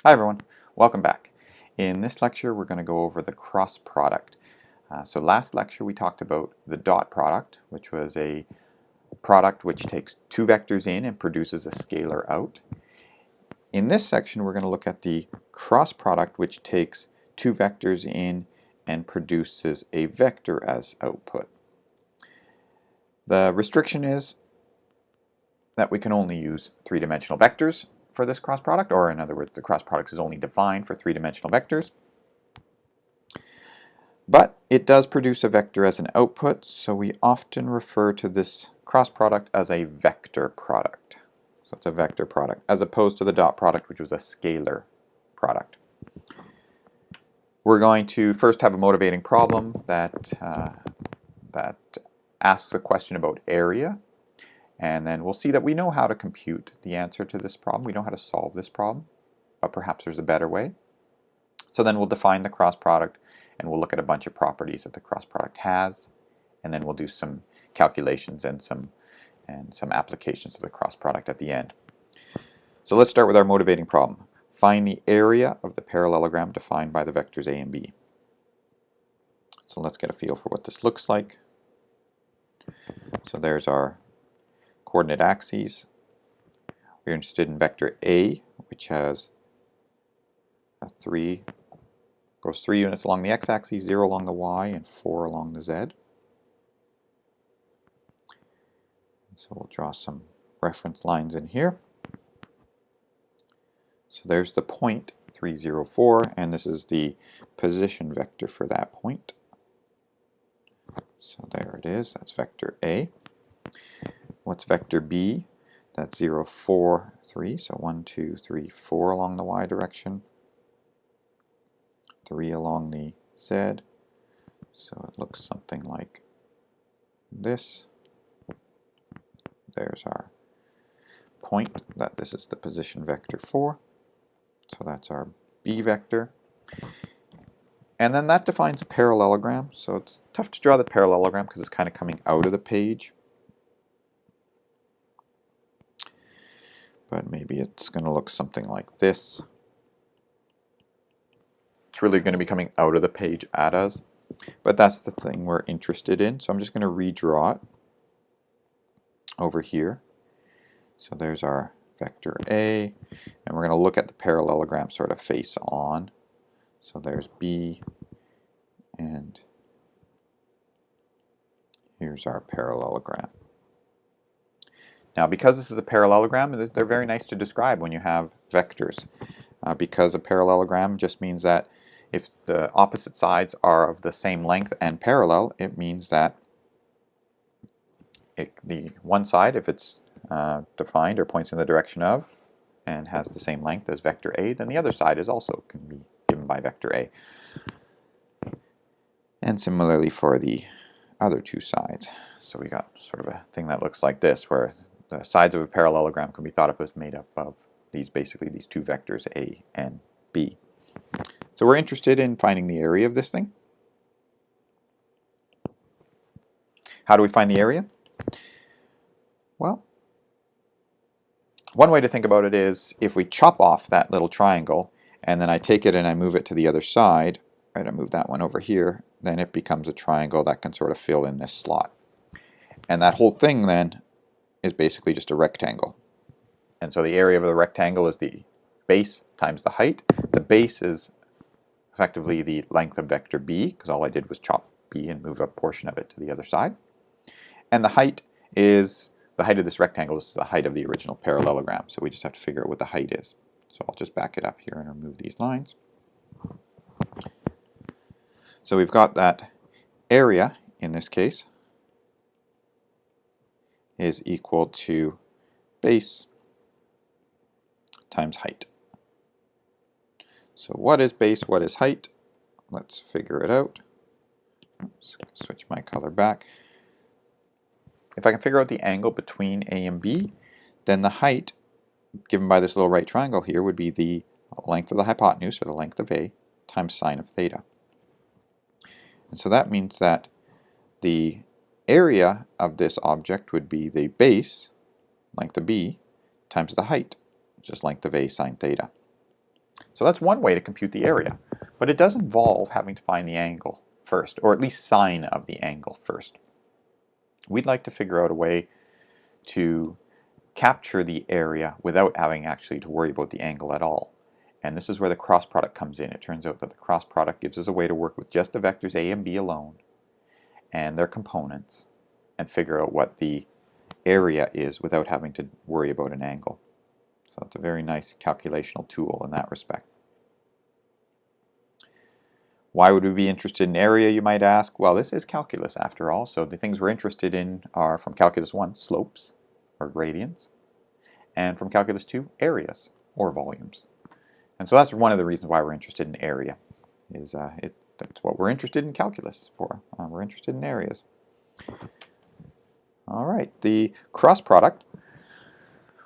Hi everyone, welcome back. In this lecture we're going to go over the cross product. So last lecture we talked about the dot product, which was a product which takes two vectors in and produces a scalar out. In this section we're going to look at the cross product, which takes two vectors in and produces a vector as output. The restriction is that we can only use three-dimensional vectors for this cross product, or in other words, the cross product is only defined for three-dimensional vectors. But it does produce a vector as an output, so we often refer to this cross product as a vector product. So it's a vector product, as opposed to the dot product, which was a scalar product. We're going to first have a motivating problem that asks a question about area. And then we'll see that we know how to compute the answer to this problem. We know how to solve this problem, but perhaps there's a better way. So then we'll define the cross product, and we'll look at a bunch of properties that the cross product has, and then we'll do some calculations and some applications of the cross product at the end. So let's start with our motivating problem. Find the area of the parallelogram defined by the vectors a and b. So let's get a feel for what this looks like. So there's our coordinate axes. We're interested in vector A, which has goes 3 units along the x-axis, 0 along the y, and 4 along the z. So we'll draw some reference lines in here. So there's the point 3, 0, 4, and this is the position vector for that point. So there it is, that's vector A. What's vector B? That's 0, 4, 3. So 1, 2, 3, 4 along the y direction. 3 along the z. So it looks something like this. There's our point. This is the position vector 4. So that's our B vector. And then that defines a parallelogram. So it's tough to draw the parallelogram because it's kind of coming out of the page. But maybe it's going to look something like this. It's really going to be coming out of the page at us, but that's the thing we're interested in. So I'm just going to redraw it over here. So there's our vector A, and we're going to look at the parallelogram sort of face on. So there's B, and here's our parallelogram. Now, because this is a parallelogram, they're very nice to describe when you have vectors. Because a parallelogram just means that if the opposite sides are of the same length and parallel, it means that the one side, if it's defined or points in the direction of and has the same length as vector A, then the other side is also can be given by vector A. And similarly for the other two sides. So we got sort of a thing that looks like this, where the sides of a parallelogram can be thought of as made up of basically these two vectors A and B. So we're interested in finding the area of this thing. How do we find the area? Well, one way to think about it is if we chop off that little triangle and then I take it and I move it to the other side, right, I move that one over here, then it becomes a triangle that can sort of fill in this slot. And that whole thing then is basically just a rectangle. And so the area of the rectangle is the base times the height. The base is effectively the length of vector B, because all I did was chop B and move a portion of it to the other side. And the height is the height of this rectangle. This is the height of the original parallelogram, so we just have to figure out what the height is. So I'll just back it up here and remove these lines. So we've got that area, in this case, is equal to base times height. So what is base, what is height? Let's figure it out. Switch my color back. If I can figure out the angle between A and B, then the height, given by this little right triangle here, would be the length of the hypotenuse, or the length of A, times sine of theta. And so that means that the area of this object would be the base, length of B, times the height, which is length of A sine theta. So that's one way to compute the area, but it does involve having to find the angle first, or at least sine of the angle first. We'd like to figure out a way to capture the area without having actually to worry about the angle at all. And this is where the cross product comes in. It turns out that the cross product gives us a way to work with just the vectors a and b alone and their components and figure out what the area is without having to worry about an angle. So it's a very nice calculational tool in that respect. Why would we be interested in area, you might ask? Well, this is calculus after all, so the things we're interested in are from calculus 1, slopes or gradients, and from calculus 2, areas or volumes. And so that's one of the reasons why we're interested in area, is that's what we're interested in calculus for. We're interested in areas. All right, the cross product,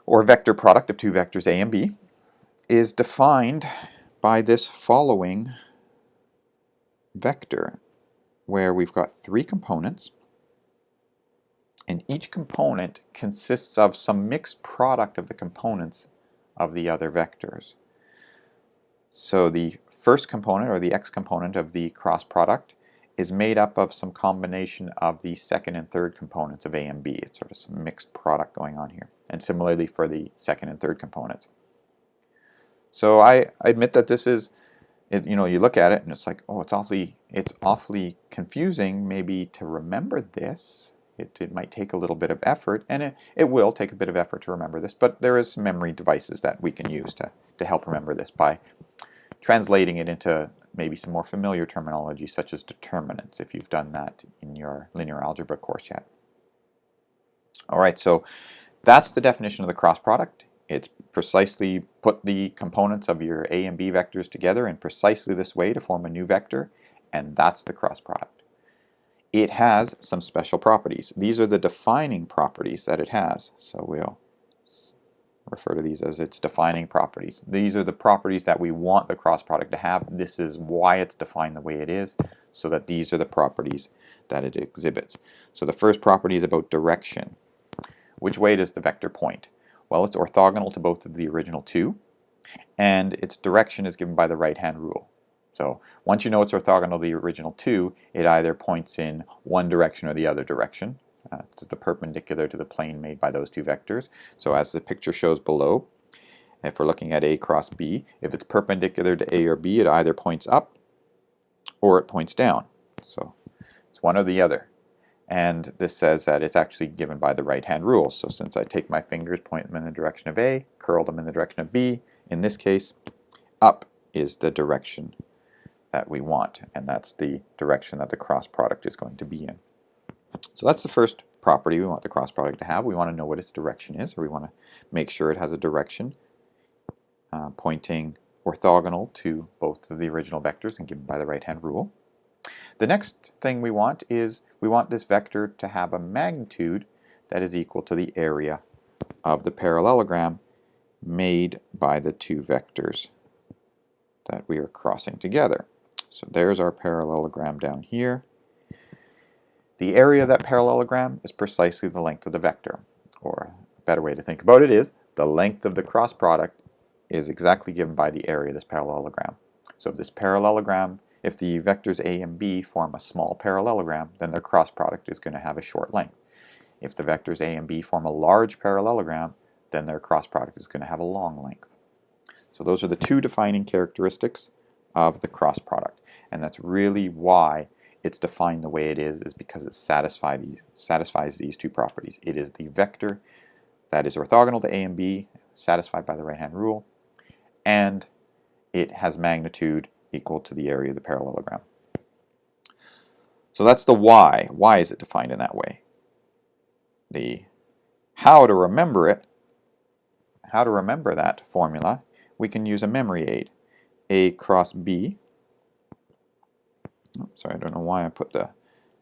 or vector product of two vectors a and b, is defined by this following vector, where we've got three components, and each component consists of some mixed product of the components of the other vectors. So the first component, or the x component of the cross product, is made up of some combination of the second and third components of a and b. It's sort of some mixed product going on here. And similarly for the second and third components. So I admit that this is, you know, you look at it and it's like, oh, it's awfully confusing maybe to remember this. It might take a little bit of effort, and it will take a bit of effort to remember this, but there is some memory devices that we can use to help remember this by translating it into maybe some more familiar terminology, such as determinants, if you've done that in your linear algebra course yet. All right, so that's the definition of the cross product. It's precisely put the components of your a and b vectors together in precisely this way to form a new vector, and that's the cross product. It has some special properties. These are the defining properties that it has. So we'll refer to these as its defining properties. These are the properties that we want the cross product to have. This is why it's defined the way it is, so that these are the properties that it exhibits. So the first property is about direction. Which way does the vector point? Well, it's orthogonal to both of the original two, and its direction is given by the right-hand rule. So once you know it's orthogonal to the original two, it either points in one direction or the other direction. It's the perpendicular to the plane made by those two vectors. So as the picture shows below, if we're looking at a cross b, if it's perpendicular to a or b, it either points up or it points down. So it's one or the other. And this says that it's actually given by the right-hand rule. So since I take my fingers, point them in the direction of A, curl them in the direction of B, in this case, up is the direction that we want. And that's the direction that the cross product is going to be in. So that's the first property we want the cross product to have. We want to know what its direction is, or we want to make sure it has a direction pointing orthogonal to both of the original vectors and given by the right-hand rule. The next thing we want is we want this vector to have a magnitude that is equal to the area of the parallelogram made by the two vectors that we are crossing together. So there's our parallelogram down here. The area of that parallelogram is precisely the length of the vector, or a better way to think about it is the length of the cross product is exactly given by the area of this parallelogram. So if this parallelogram, if the vectors a and b form a small parallelogram, then their cross product is going to have a short length. If the vectors a and b form a large parallelogram, then their cross product is going to have a long length. So those are the two defining characteristics of the cross product, and that's really why it's defined the way it is because it satisfies these two properties. It is the vector that is orthogonal to a and b, satisfied by the right-hand rule, and it has magnitude equal to the area of the parallelogram. So that's the why. Why is it defined in that way? The how to remember it, how to remember that formula, we can use a memory aid. A cross b, sorry, I don't know why I put the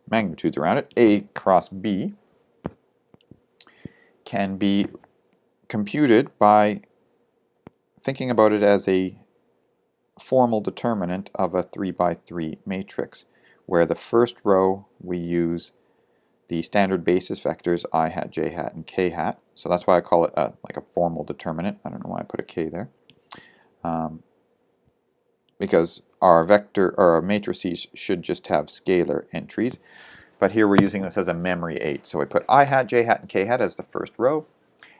magnitudes around it. A cross b can be computed by thinking about it as a formal determinant of a 3x3 matrix, where the first row we use the standard basis vectors I hat, j hat, and k hat. So that's why I call it like a formal determinant. I don't know why I put a k there. because our vector or our matrices should just have scalar entries. But here we're using this as a memory aid. So I put I hat, j hat, and k hat as the first row,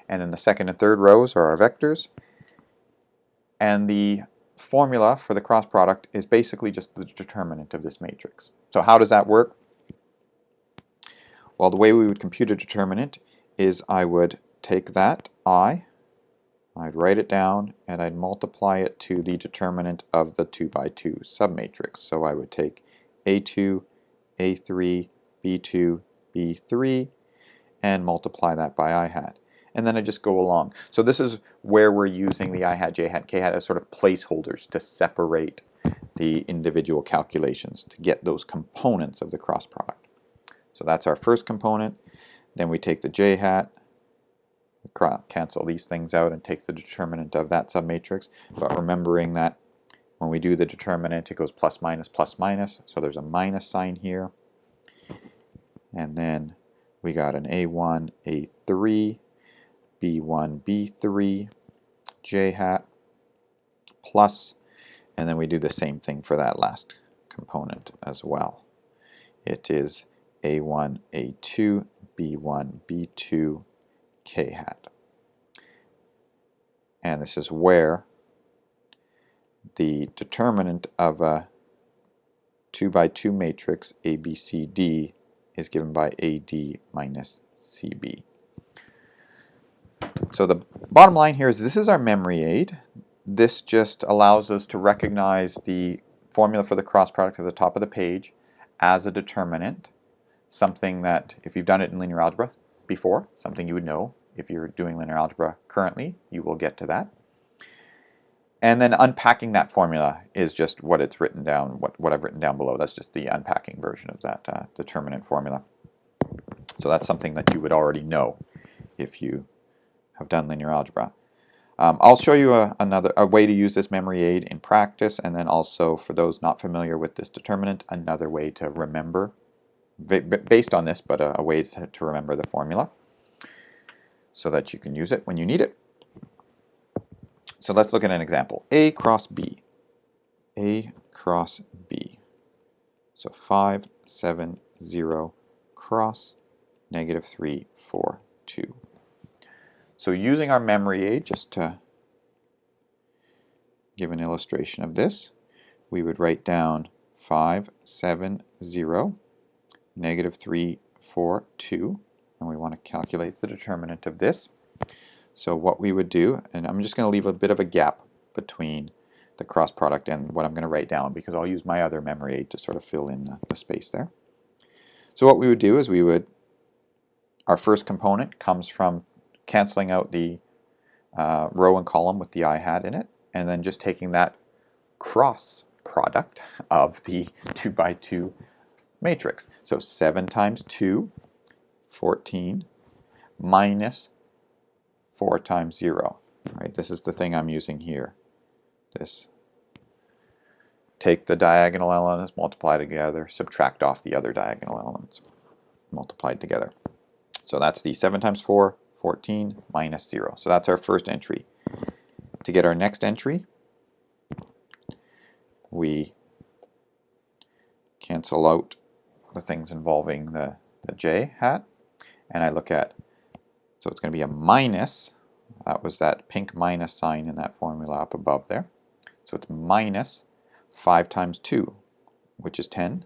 and then the second and third rows are our vectors. And the formula for the cross product is basically just the determinant of this matrix. So how does that work? Well, the way we would compute a determinant is I would take that I'd write it down, and I'd multiply it to the determinant of the 2 by 2 submatrix. So I would take A2, A3, B2, B3, and multiply that by I hat. And then I just go along. So this is where we're using the I hat, j hat, k hat as sort of placeholders to separate the individual calculations to get those components of the cross product. So that's our first component. Then we take the j hat, cancel these things out, and take the determinant of that submatrix. But remembering that when we do the determinant, it goes plus minus, so there's a minus sign here. And then we got an A1, A3, B1, B3, j hat, plus, and then we do the same thing for that last component as well. It is A1, A2, B1, B2, k hat. And this is where the determinant of a 2 by 2 matrix ABCD is given by AD minus CB. So the bottom line here is this is our memory aid. This just allows us to recognize the formula for the cross product at the top of the page as a determinant, something that if you've done it in linear algebra before, something you would know. If you're doing linear algebra currently, you will get to that. And then unpacking that formula is just what it's written down, what I've written down below. That's just the unpacking version of that determinant formula. So that's something that you would already know if you have done linear algebra. I'll show you a way to use this memory aid in practice, and then also for those not familiar with this determinant, another way to remember, based on this, but a way to remember the formula so that you can use it when you need it. So let's look at an example. A cross B. A cross B. So 5, 7, 0, cross, -3, 4, 2. So using our memory aid, just to give an illustration of this, we would write down 5, 7, 0, -3, 4, 2, and we want to calculate the determinant of this. So what we would do, and I'm just going to leave a bit of a gap between the cross product and what I'm going to write down, because I'll use my other memory aid to sort of fill in the space there. So what we would do is our first component comes from canceling out the row and column with the I hat in it, and then just taking that cross product of the 2 by 2 matrix. So 7 times 2, 14, minus 4 times 0. Right? This is the thing I'm using here. Take the diagonal elements, multiply together, subtract off the other diagonal elements, multiplied together. So that's the 7 times 4, 14, minus 0. So that's our first entry. To get our next entry, we cancel out the things involving the j hat, and I look at, so it's going to be a minus, that was that pink minus sign in that formula up above there. So it's minus 5 times 2, which is 10,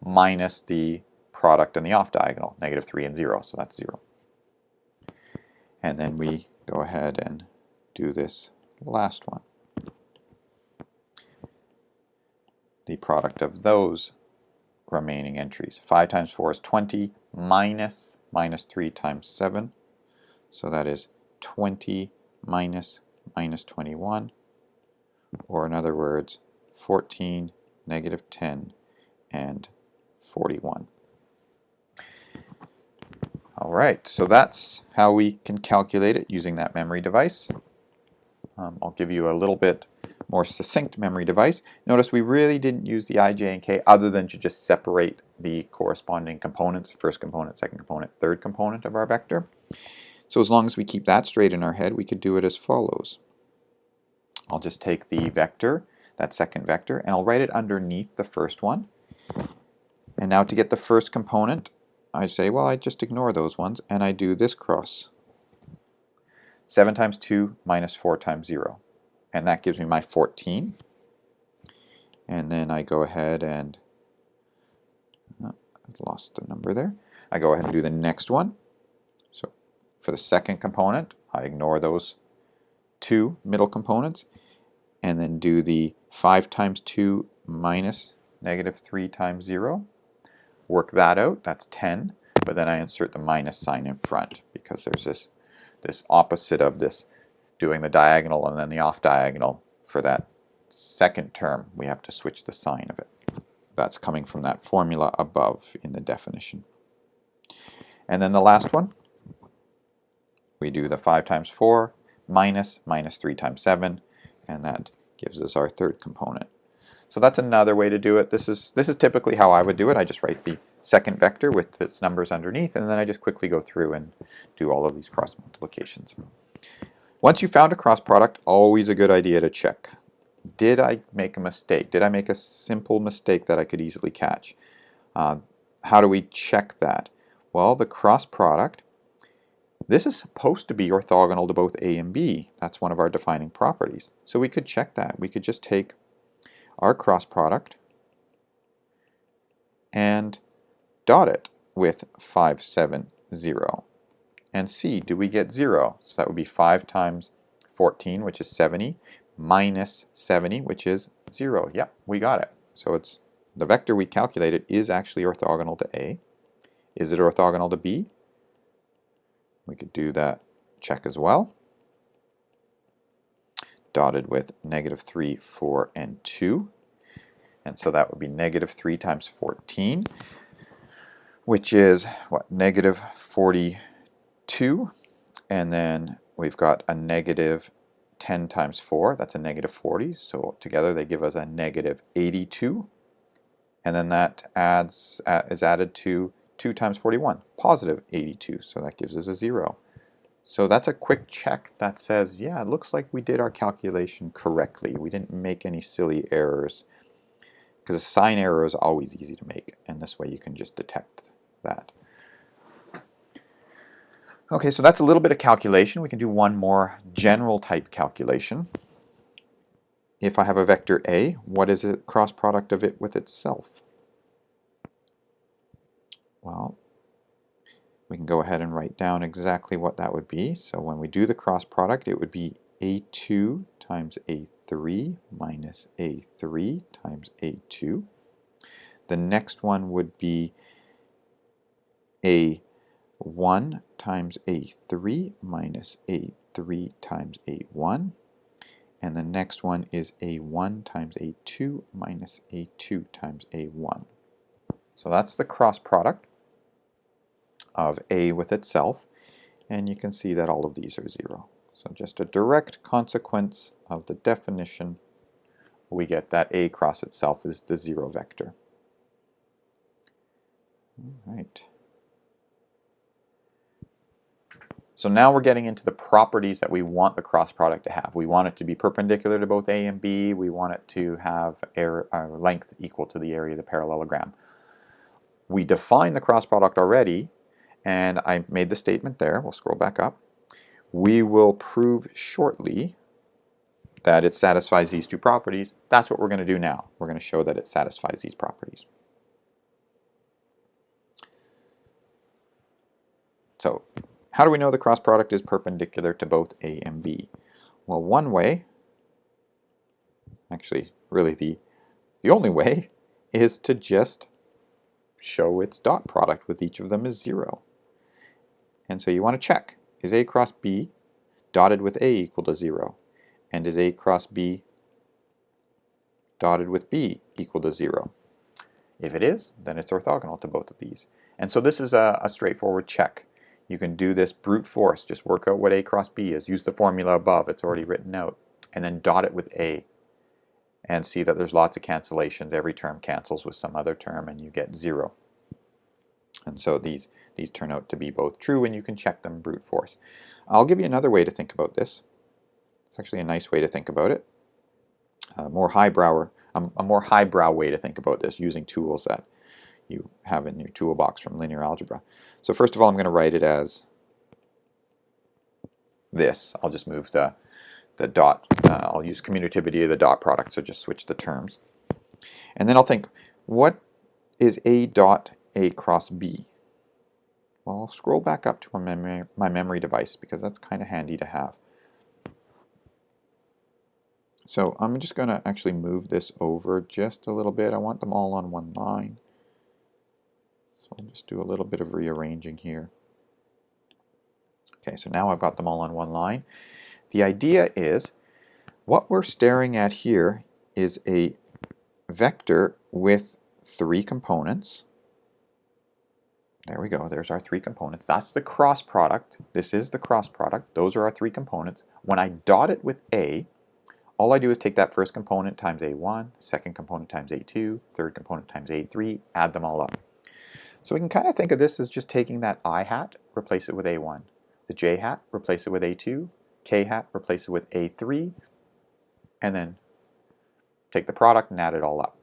minus the product and the off diagonal, -3 and 0, so that's 0. And then we go ahead and do this last one. The product of those remaining entries. 5 times 4 is 20, minus 3 times 7, so that is 20 minus 21, or in other words, 14, -10, and 41. Alright, so that's how we can calculate it using that memory device. I'll give you a little bit more succinct memory device. Notice we really didn't use the I, J, and K other than to just separate the corresponding components, first component, second component, third component of our vector. So as long as we keep that straight in our head, we could do it as follows. I'll just take the vector that second vector, and I'll write it underneath the first one. And now to get the first component, I say, well, I just ignore those ones, and I do this cross. 7 times 2 minus 4 times 0. And that gives me my 14. And then I go ahead and, I lost the number there. I go ahead and do the next one. So for the second component, I ignore those two middle components, and then do the 5 times 2 minus negative 3 times 0. Work that out, that's 10, but then I insert the minus sign in front because there's this opposite of this doing the diagonal and then the off diagonal. For that second term, we have to switch the sign of it. That's coming from that formula above in the definition. And then the last one, we do the 5 times 4 minus 3 times 7, and that gives us our third component. So that's another way to do it. This is typically how I would do it. I just write the second vector with its numbers underneath, and then I just quickly go through and do all of these cross multiplications. Once you found a cross product, always a good idea to check. Did I make a mistake? Did I make a simple mistake that I could easily catch? How do we check that? Well, the cross product, this is supposed to be orthogonal to both A and B. That's one of our defining properties. So we could check that. We could just take our cross product and dot it with 5, 7, 0 and see, do we get 0? So that would be 5 times 14, which is 70, minus 70, which is 0. Yep, we got it. So it's the vector we calculated is actually orthogonal to A. Is it orthogonal to B? We could do that check as well. Dotted with negative 3, 4, and 2. And so that would be negative 3 times 14, which is, what, negative 42. And then we've got a negative 10 times 4. That's a negative 40. So together they give us a negative 82. And then that is added to 2 times 41, positive 82. So that gives us a 0. So that's a quick check that says, yeah, it looks like we did our calculation correctly. We didn't make any silly errors, because a sign error is always easy to make, and this way you can just detect that. Okay, so that's a little bit of calculation. We can do one more general type calculation. If I have a vector A, what is the cross product of it with itself? Well, we can go ahead and write down exactly what that would be. So when we do the cross product, it would be A2 times A3 minus A3 times A2. The next one would be A1 times A3 minus A3 times A1. And the next one is A1 times A2 minus A2 times A1. So that's the cross product of A with itself, and you can see that all of these are 0. So just a direct consequence of the definition, we get that A cross itself is the 0 vector. All right. So now we're getting into the properties that we want the cross product to have. We want it to be perpendicular to both A and B. We want it to have length equal to the area of the parallelogram. We define the cross product already, and I made the statement there. We'll scroll back up. We will prove shortly that it satisfies these two properties. That's what we're going to do now. We're going to show that it satisfies these properties. So how do we know the cross product is perpendicular to both A and B? Well, one way, actually really the only way, is to just show its dot product with each of them is 0. And so you want to check, is A cross B dotted with A equal to 0? And is A cross B dotted with B equal to 0? If it is, then it's orthogonal to both of these. And so this is a straightforward check. You can do this brute force, just work out what A cross B is, use the formula above, it's already written out, and then dot it with A. And see that there's lots of cancellations. Every term cancels with some other term and you get 0. And so these turn out to be both true, and you can check them brute force. I'll give you another way to think about this. It's actually a nice way to think about it. a more highbrow way to think about this using tools that you have in your toolbox from linear algebra. So first of all, I'm going to write it as this. I'll just move the dot. I'll use commutativity of the dot product, so just switch the terms. And then I'll think, what is A dot A cross B? Well, I'll scroll back up to my memory device because that's kind of handy to have. So I'm just going to actually move this over just a little bit. I want them all on one line. So I'll just do a little bit of rearranging here. Okay, so now I've got them all on one line. The idea is, what we're staring at here is a vector with 3 components. There we go, there's our 3 components. That's the cross product. This is the cross product. Those are our 3 components. When I dot it with A, all I do is take that first component times A1, second component times A2, third component times A3, add them all up. So we can kind of think of this as just taking that I hat, replace it with A1. The J hat, replace it with A2. K hat, replace it with A3. And then take the product and add it all up.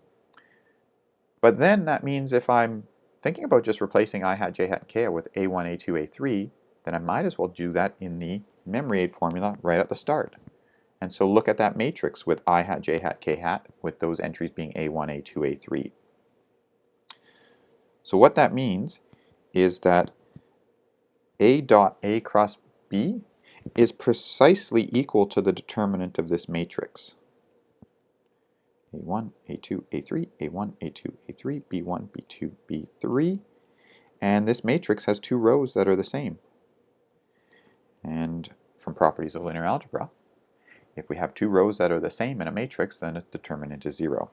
But then that means if I'm thinking about just replacing I hat, J hat, and K hat with A1, A2, A3, then I might as well do that in the memory aid formula right at the start. And so look at that matrix with I hat, J hat, K hat, with those entries being A1, A2, A3. So what that means is that A dot A cross B is precisely equal to the determinant of this matrix. A1, A2, A3, A1, A2, A3, B1, B2, B3. And this matrix has 2 rows that are the same. And from properties of linear algebra, if we have 2 rows that are the same in a matrix, then its determinant is 0.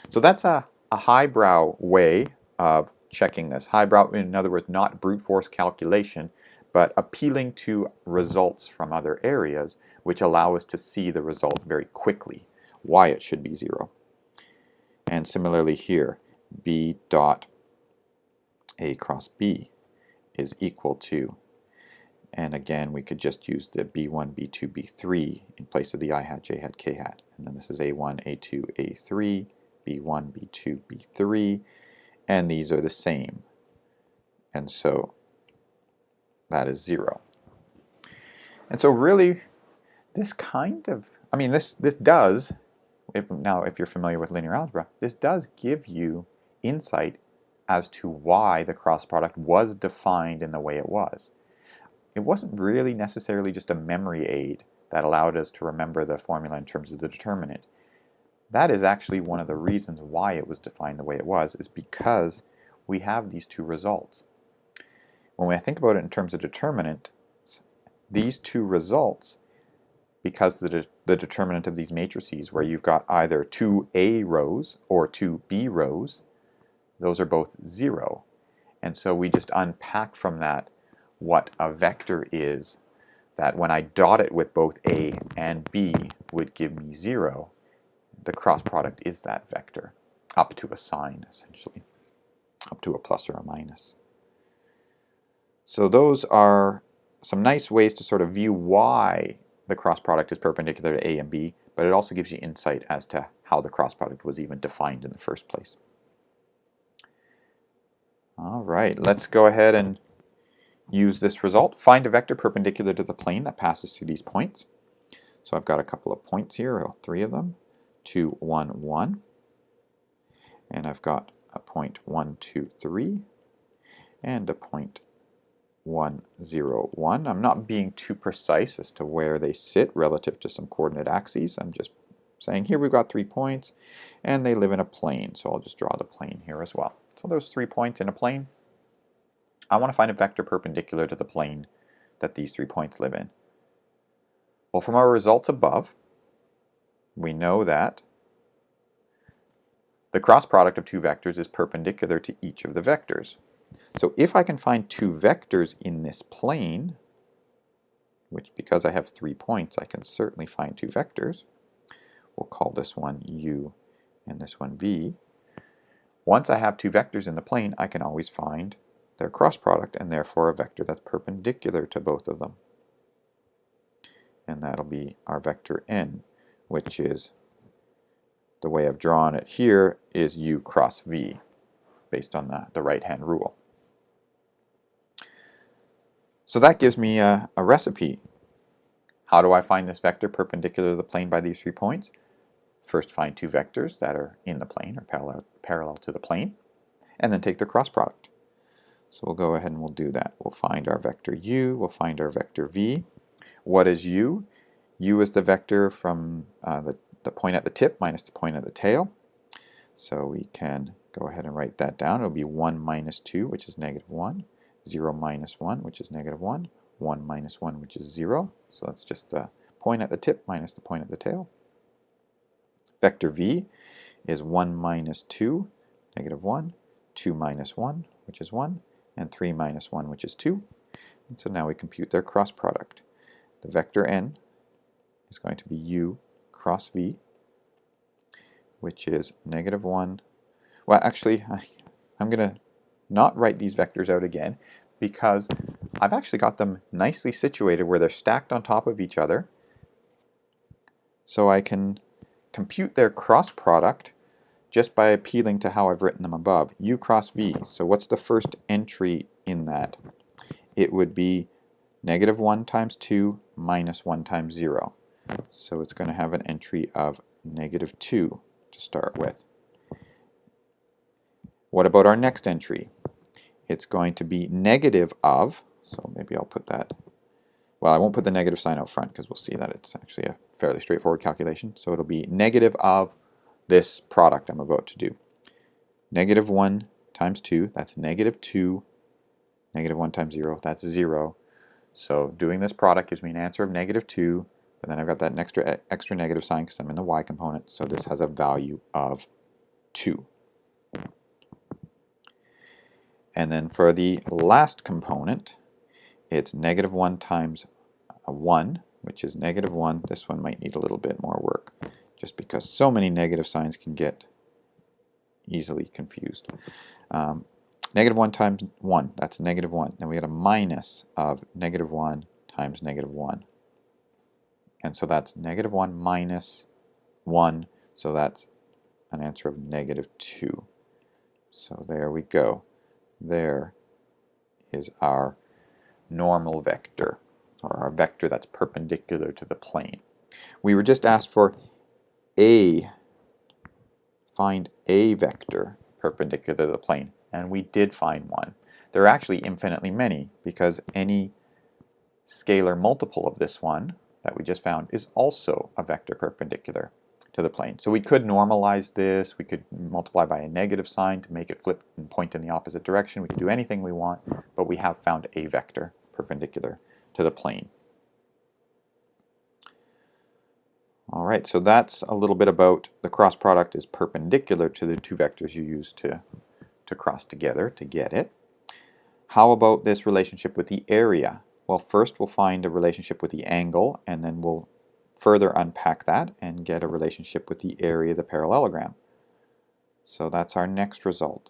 So that's a highbrow way of checking this. Highbrow, in other words, not brute force calculation, but appealing to results from other areas, which allow us to see the result very quickly, why it should be 0. And similarly here, B dot A cross B is equal to, and again we could just use the B1, B2, B3 in place of the I hat, J hat, K hat. And then this is A1, A2, A3, B1, B2, B3, and these are the same. And so that is 0. And so really this kind of, I mean this does, if you're familiar with linear algebra, this does give you insight as to why the cross product was defined in the way it was. It wasn't really necessarily just a memory aid that allowed us to remember the formula in terms of the determinant. That is actually one of the reasons why it was defined the way it was, is because we have these 2 results. When I think about it in terms of determinant, these 2 results, because the determinant of these matrices where you've got either 2 A rows or 2 B rows, those are both 0. And so we just unpack from that what a vector is, that when I dot it with both A and B would give me 0. The cross product is that vector, up to a sign essentially, up to a plus or a minus. So those are some nice ways to sort of view why the cross product is perpendicular to A and B, but it also gives you insight as to how the cross product was even defined in the first place. All right, let's go ahead and use this result. Find a vector perpendicular to the plane that passes through these points. So I've got a couple of points here, 3 of them, 2, 1, 1. And I've got a point 1, 2, 3, and a point 1, 0, 1. I'm not being too precise as to where they sit relative to some coordinate axes. I'm just saying here we've got 3 points, and they live in a plane. So I'll just draw the plane here as well. So those 3 points in a plane. I want to find a vector perpendicular to the plane that these 3 points live in. Well, from our results above, we know that the cross product of 2 vectors is perpendicular to each of the vectors. So if I can find 2 vectors in this plane, which because I have 3 points, I can certainly find 2 vectors. We'll call this one U and this one V. Once I have 2 vectors in the plane, I can always find their cross product, and therefore a vector that's perpendicular to both of them. And that'll be our vector n, which is the way I've drawn it here is u cross v, based on the right-hand rule. So that gives me a recipe. How do I find this vector perpendicular to the plane by these 3 points? First, find 2 vectors that are in the plane, or parallel to the plane, and then take their cross product. So we'll go ahead and we'll do that. We'll find our vector u, we'll find our vector v. What is u? U is the vector from the point at the tip minus the point at the tail. So we can go ahead and write that down. It'll be 1 minus 2, which is negative 1, 0 minus 1, which is negative 1, 1 minus 1, which is 0. So that's just the point at the tip minus the point at the tail. Vector v is 1 minus 2, negative 1, 2 minus 1, which is 1, and 3 minus 1, which is 2. And so now we compute their cross product. The vector n is going to be u cross v, which is negative 1. Well, actually, I'm going to not write these vectors out again, because I've actually got them nicely situated where they're stacked on top of each other. So I can compute their cross product just by appealing to how I've written them above. U cross v. So what's the first entry in that? It would be negative 1 times 2 minus 1 times 0. So it's going to have an entry of negative 2 to start with. What about our next entry? It's going to be negative of, so maybe I'll put that, well, I won't put the negative sign out front because we'll see that it's actually a fairly straightforward calculation. So it'll be negative of this product I'm about to do. Negative 1 times 2, that's negative 2. Negative 1 times 0, that's 0. So doing this product gives me an answer of negative 2, but then I've got that extra negative sign because I'm in the y component, so this has a value of 2. And then for the last component, it's negative 1 times 1, which is negative 1. This one might need a little bit more work, just because so many negative signs can get easily confused. Negative 1 times 1, that's negative 1. Then we get a minus of negative 1 times negative 1. And so that's negative 1 minus 1, so that's an answer of negative 2. So there we go. There is our normal vector, or our vector that's perpendicular to the plane. We were just asked for find a vector perpendicular to the plane, and we did find one. There are actually infinitely many, because any scalar multiple of this one that we just found is also a vector perpendicular to the plane. So we could normalize this, we could multiply by a negative sign to make it flip and point in the opposite direction, we could do anything we want, but we have found a vector perpendicular to the plane. Alright, so that's a little bit about the cross product is perpendicular to the 2 vectors you use to cross together to get it. How about this relationship with the area? Well, first we'll find a relationship with the angle, and then we'll further unpack that and get a relationship with the area of the parallelogram. So that's our next result.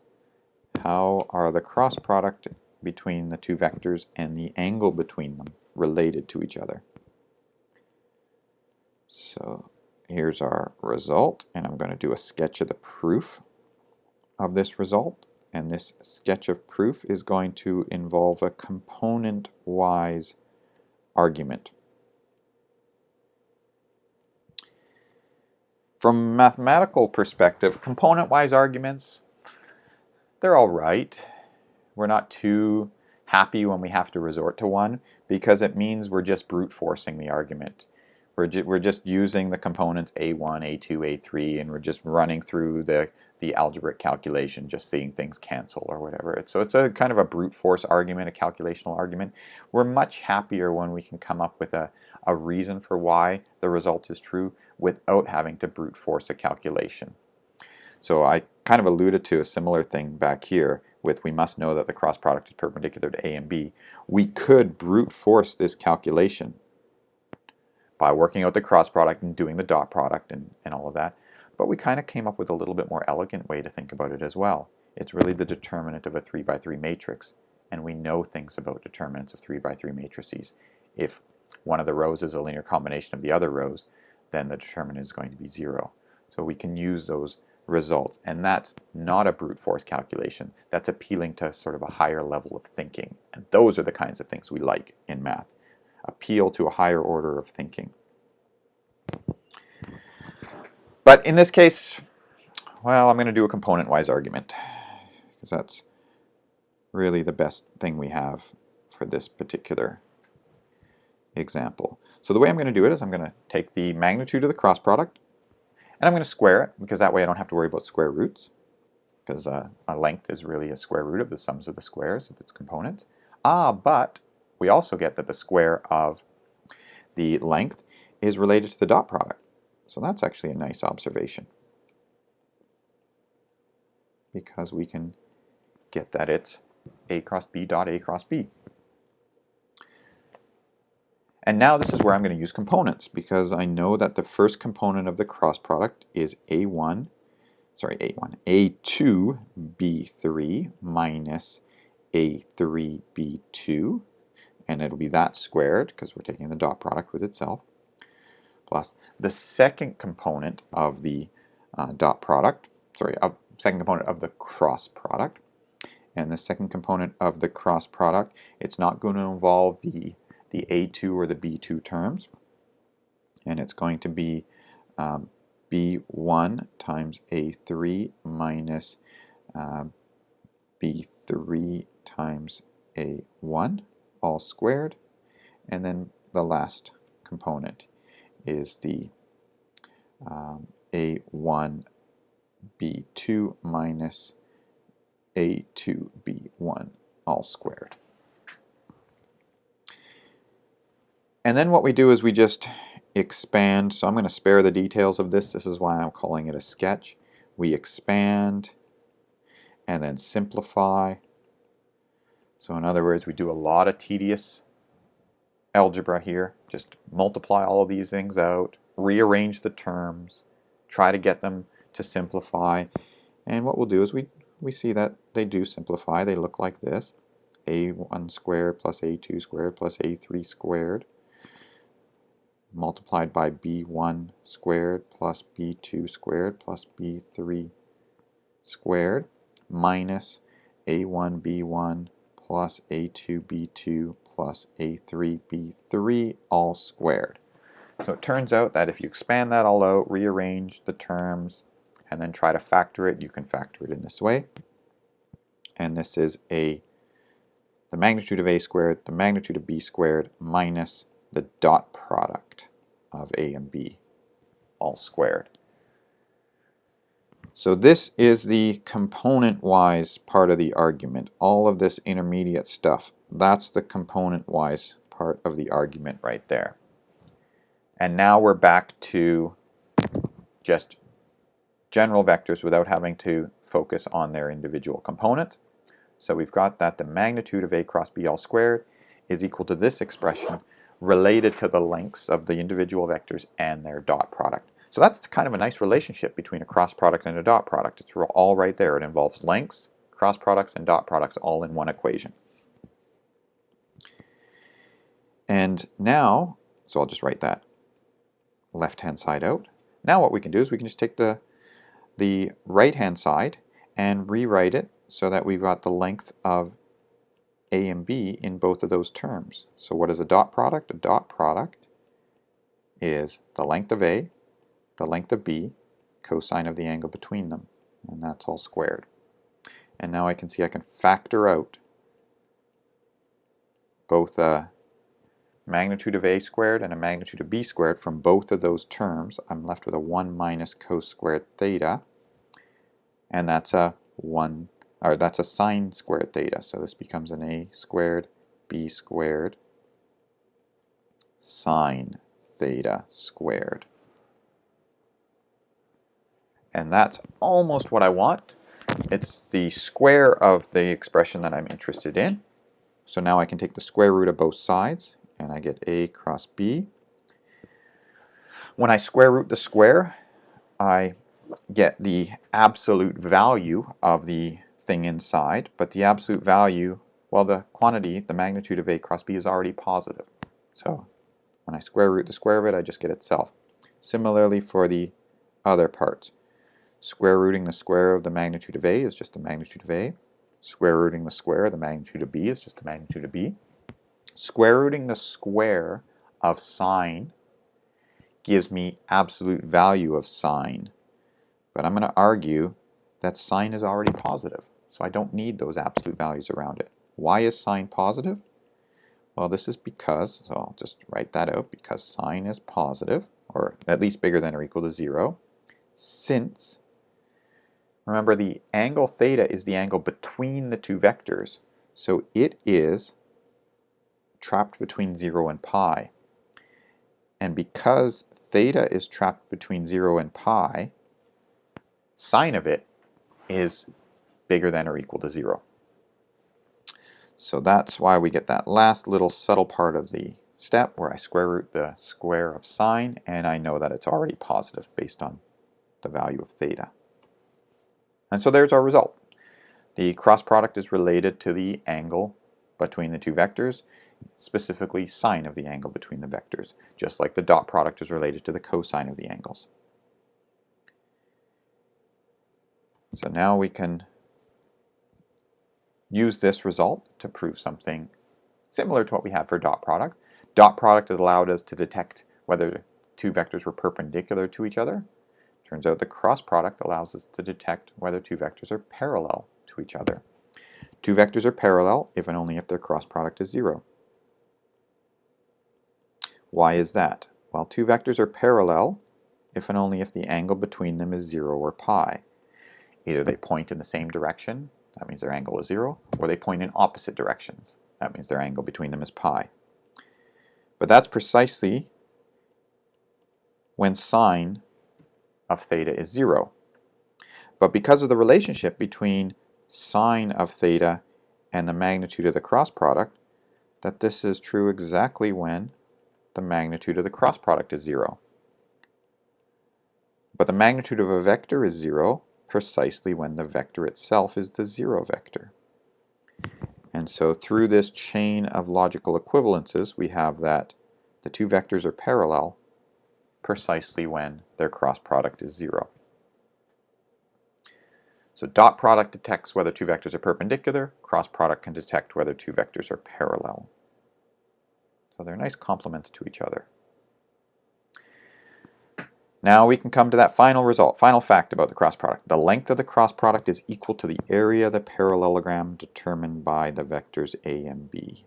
How are the cross product between the 2 vectors and the angle between them related to each other? So here's our result, and I'm going to do a sketch of the proof of this result. And this sketch of proof is going to involve a component-wise argument. From a mathematical perspective, component-wise arguments, they're all right. We're not too happy when we have to resort to one, because it means we're just brute forcing the argument. We're just using the components A1, A2, A3, and we're just running through the algebraic calculation, just seeing things cancel or whatever. So it's a kind of a brute force argument, a calculational argument. We're much happier when we can come up with a reason for why the result is true without having to brute force a calculation. So I kind of alluded to a similar thing back here with we must know that the cross product is perpendicular to A and B. We could brute force this calculation by working out the cross product and doing the dot product and all of that. But we kind of came up with a little bit more elegant way to think about it as well. It's really the determinant of a 3 by 3 matrix, and we know things about determinants of 3 by 3 matrices. If one of the rows is a linear combination of the other rows, then the determinant is going to be 0. So we can use those results, and that's not a brute force calculation. That's appealing to sort of a higher level of thinking, and those are the kinds of things we like in math. Appeal to a higher order of thinking. But in this case, well, I'm going to do a component-wise argument, because that's really the best thing we have for this particular example. So the way I'm going to do it is I'm going to take the magnitude of the cross product, and I'm going to square it, because that way I don't have to worry about square roots, because a length is really a square root of the sums of the squares of its components. But we also get that the square of the length is related to the dot product. So that's actually a nice observation, because we can get that it's A cross B dot A cross B. And now this is where I'm going to use components, because I know that the first component of the cross product is A2 B3 minus A3 B2, and it'll be that squared, because we're taking the dot product with itself, plus the second component of the second component of the cross product. And the second component of the cross product, it's not going to involve the A2 or the B2 terms, and it's going to be B1 times A3 minus B3 times A1, all squared. And then the last component is the A1 B2 minus A2 B1, all squared. And then what we do is we just expand. So I'm going to spare the details of this. This is why I'm calling it a sketch. We expand and then simplify. So in other words, we do a lot of tedious algebra here. Just multiply all of these things out, rearrange the terms, try to get them to simplify. And what we'll do is we see that they do simplify. They look like this: A1 squared plus A2 squared plus A3 squared multiplied by B1 squared plus B2 squared plus B3 squared minus A1 B1 plus A2 B2 plus A3 B3, all squared. So it turns out that if you expand that all out, rearrange the terms, and then try to factor it, you can factor it in this way. And this is the magnitude of A squared, the magnitude of B squared, minus the dot product of A and B, all squared. So this is the component-wise part of the argument. All of this intermediate stuff, that's the component-wise part of the argument right there. And now we're back to just general vectors without having to focus on their individual components. So we've got that the magnitude of A cross B all squared is equal to this expression related to the lengths of the individual vectors and their dot product. So that's kind of a nice relationship between a cross product and a dot product. It's all right there. It involves lengths, cross products, and dot products all in one equation. And now, so I'll just write that left-hand side out. Now what we can do is we can just take the right-hand side and rewrite it so that we've got the length of A and B in both of those terms. So what is a dot product? A dot product is the length of A, the length of B, cosine of the angle between them, and that's all squared. And now I can see I can factor out both a magnitude of A squared and a magnitude of B squared from both of those terms. I'm left with a 1 minus cos squared theta, and that's a sine squared theta. So this becomes an A squared B squared sine theta squared. And that's almost what I want. It's the square of the expression that I'm interested in. So now I can take the square root of both sides, and I get A cross B. When I square root the square, I get the absolute value of the thing inside, but the absolute value, well, the quantity, the magnitude of A cross B is already positive. So when I square root the square of it, I just get itself. Similarly for the other parts. Square rooting the square of the magnitude of A is just the magnitude of A. Square rooting the square of the magnitude of B is just the magnitude of B. Square rooting the square of sine gives me absolute value of sine. But I'm going to argue that sine is already positive, so I don't need those absolute values around it. Why is sine positive? Well, this is because, so I'll just write that out, because sine is positive, or at least bigger than or equal to 0, since, remember, the angle theta is the angle between the two vectors, so it is trapped between 0 and pi. And because theta is trapped between 0 and pi, sine of it is bigger than or equal to 0. So that's why we get that last little subtle part of the step where I square root the square of sine, and I know that it's already positive based on the value of theta. And so there's our result. The cross product is related to the angle between the two vectors, specifically sine of the angle between the vectors, just like the dot product is related to the cosine of the angles. So now we can use this result to prove something similar to what we had for dot product. Dot product has allowed us to detect whether two vectors were perpendicular to each other. Turns out the cross product allows us to detect whether two vectors are parallel to each other. Two vectors are parallel if and only if their cross product is 0. Why is that? Well, two vectors are parallel if and only if the angle between them is 0 or pi. Either they point in the same direction, that means their angle is 0, or they point in opposite directions, that means their angle between them is pi. But that's precisely when sine of theta is 0. But because of the relationship between sine of theta and the magnitude of the cross product, that this is true exactly when the magnitude of the cross product is 0. But the magnitude of a vector is 0 precisely when the vector itself is the 0 vector. And so through this chain of logical equivalences, we have that the two vectors are parallel precisely when their cross product is 0. So dot product detects whether two vectors are perpendicular, cross product can detect whether two vectors are parallel. So they're nice complements to each other. Now we can come to that final result, final fact about the cross product. The length of the cross product is equal to the area of the parallelogram determined by the vectors A and B.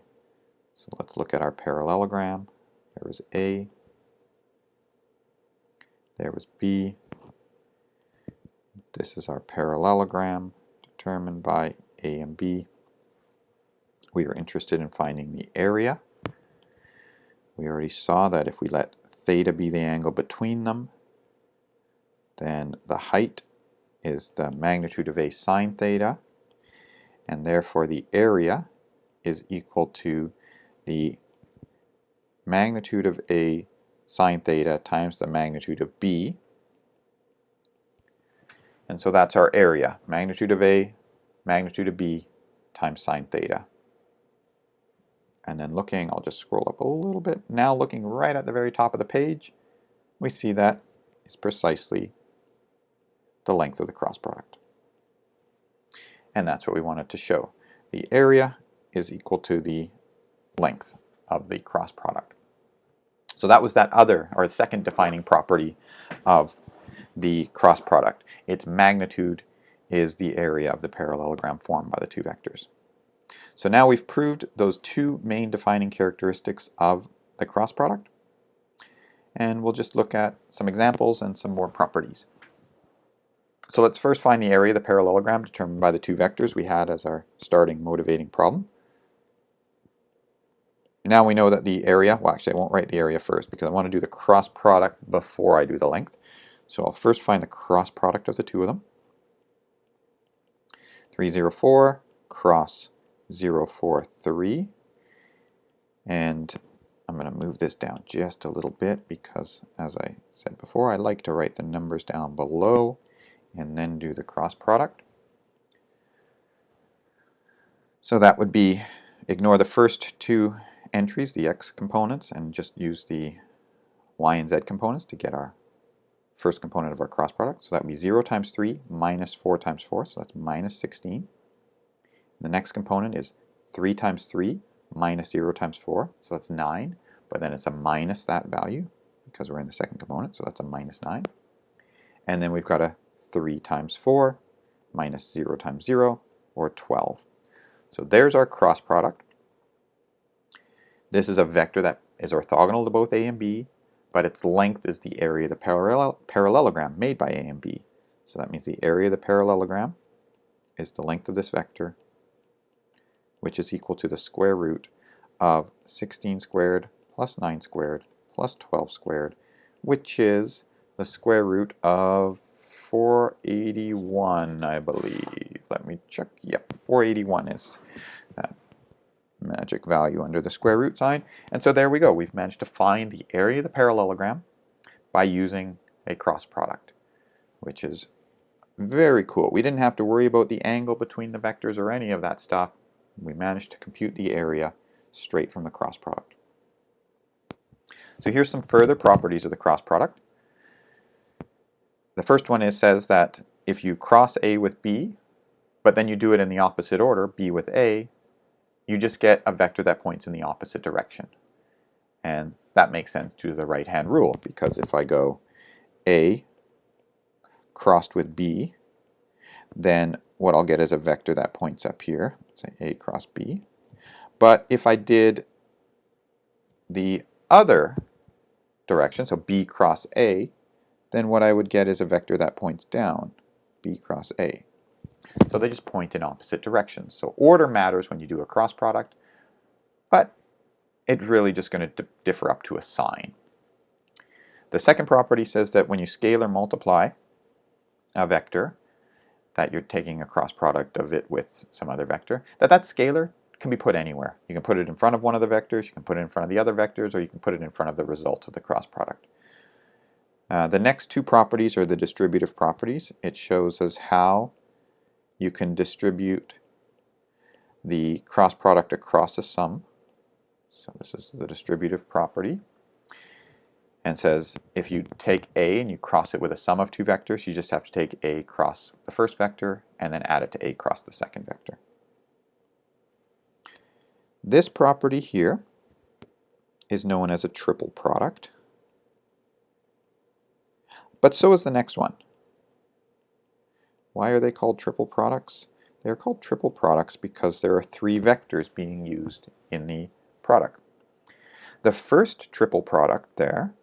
So let's look at our parallelogram. There was A, there was B. This is our parallelogram determined by A and B. We are interested in finding the area. We already saw that if we let theta be the angle between them, then the height is the magnitude of A sine theta, and therefore the area is equal to the magnitude of A sine theta times the magnitude of B. And so that's our area, magnitude of A, magnitude of B times sine theta. And then looking, I'll just scroll up a little bit. Now looking right at the very top of the page, we see that is precisely the length of the cross product. And that's what we wanted to show. The area is equal to the length of the cross product. So that was that other, or second defining property of the cross product. Its magnitude is the area of the parallelogram formed by the two vectors. So now we've proved those two main defining characteristics of the cross product. And we'll just look at some examples and some more properties. So let's first find the area of the parallelogram determined by the two vectors we had as our starting motivating problem. Now we know that the area, well actually I won't write the area first because I want to do the cross product before I do the length. So I'll first find the cross product of the two of them. 304 cross 043. And I'm going to move this down just a little bit because, as I said before, I like to write the numbers down below and then do the cross product. So that would be, ignore the first two entries, the x components, and just use the y and z components to get our first component of our cross product. So that would be 0 times 3 minus 4 times 4, so that's minus 16. The next component is 3 times 3 minus 0 times 4, so that's 9, but then it's a minus that value because we're in the second component, so that's a minus 9. And then we've got a 3 times 4 minus 0 times 0, or 12. So there's our cross product. This is a vector that is orthogonal to both A and B, but its length is the area of the parallelogram made by A and B. So that means the area of the parallelogram is the length of this vector, which is equal to the square root of 16 squared plus 9 squared plus 12 squared, which is the square root of 481, I believe. Let me check. Yep, 481 is that magic value under the square root sign. And so there we go. We've managed to find the area of the parallelogram by using a cross product, which is very cool. We didn't have to worry about the angle between the vectors or any of that stuff. We managed to compute the area straight from the cross product. So here's some further properties of the cross product. The first one says that if you cross A with B, but then you do it in the opposite order, B with A, you just get a vector that points in the opposite direction. And that makes sense to the right-hand rule, because if I go A crossed with B, then what I'll get is a vector that points up here, say A cross B. But if I did the other direction, so B cross A, then what I would get is a vector that points down, B cross A. So they just point in opposite directions. So order matters when you do a cross product, but it's really just going to differ up to a sign. The second property says that when you scalar multiply a vector, that you're taking a cross product of it with some other vector, that scalar can be put anywhere. You can put it in front of one of the vectors, you can put it in front of the other vectors, or you can put it in front of the result of the cross product. The next two properties are the distributive properties. It shows us how you can distribute the cross product across a sum. So this is the distributive property. And says if you take A and you cross it with a sum of two vectors, you just have to take A cross the first vector and then add it to A cross the second vector. This property here is known as a triple product. But so is the next one. Why are they called triple products? They're called triple products because there are three vectors being used in the product. The first triple product there,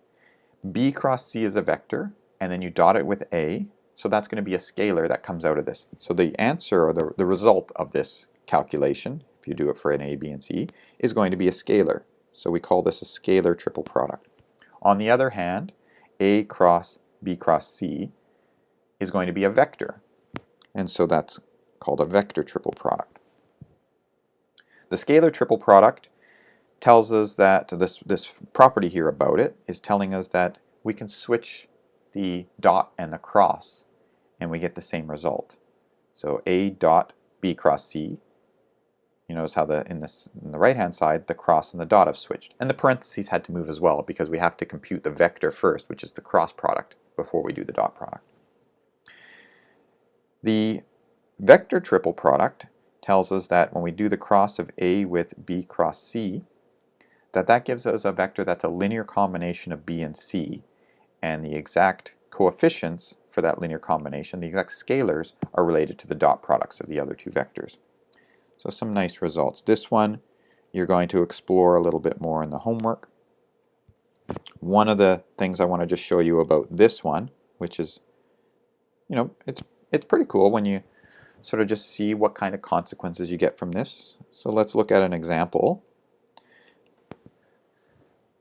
B cross C is a vector, and then you dot it with A, so that's going to be a scalar that comes out of this. So the answer, or the result of this calculation, if you do it for an A, B, and C, is going to be a scalar. So we call this a scalar triple product. On the other hand, A cross B cross C is going to be a vector, and so that's called a vector triple product. The scalar triple product tells us that this property here about it is telling us that we can switch the dot and the cross and we get the same result. So A dot B cross C, you notice how in the right hand side the cross and the dot have switched, and the parentheses had to move as well because we have to compute the vector first, which is the cross product, before we do the dot product. The vector triple product tells us that when we do the cross of A with B cross C, that gives us a vector that's a linear combination of B and C, and the exact coefficients for that linear combination, the exact scalars, are related to the dot products of the other two vectors. So some nice results. This one you're going to explore a little bit more in the homework. One of the things I want to just show you about this one, which is, it's pretty cool when you sort of just see what kind of consequences you get from this. So let's look at an example.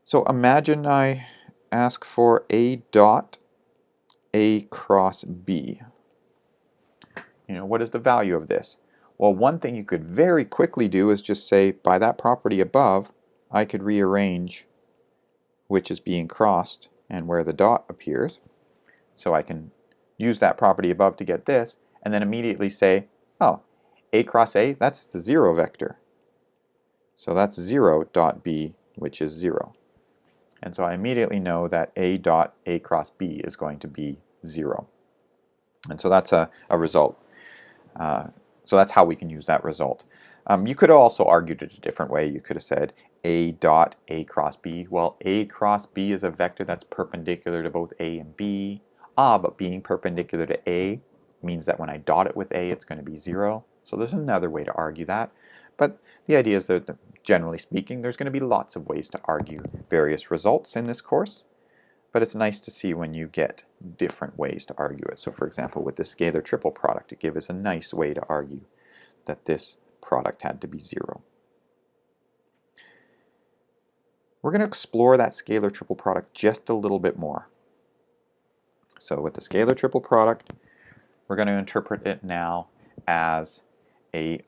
So imagine I ask for A dot A cross B. What is the value of this? Well, one thing you could very quickly do is just say, by that property above, I could rearrange which is being crossed and where the dot appears. So I can use that property above to get this, and then immediately say, oh, A cross A, that's the 0 vector. So that's 0 dot B, which is 0. And so I immediately know that A dot A cross B is going to be 0. And so that's a result. So that's how we can use that result. You could have also argued it a different way. You could have said A dot A cross B. Well, A cross B is a vector that's perpendicular to both A and B. But being perpendicular to A means that when I dot it with A, it's going to be 0. So there's another way to argue that. But the idea is that, generally speaking, there's going to be lots of ways to argue various results in this course. But it's nice to see when you get different ways to argue it. So for example, with the scalar triple product, it gives us a nice way to argue that this product had to be 0. We're going to explore that scalar triple product just a little bit more. So with the scalar triple product, we're going to interpret it now as a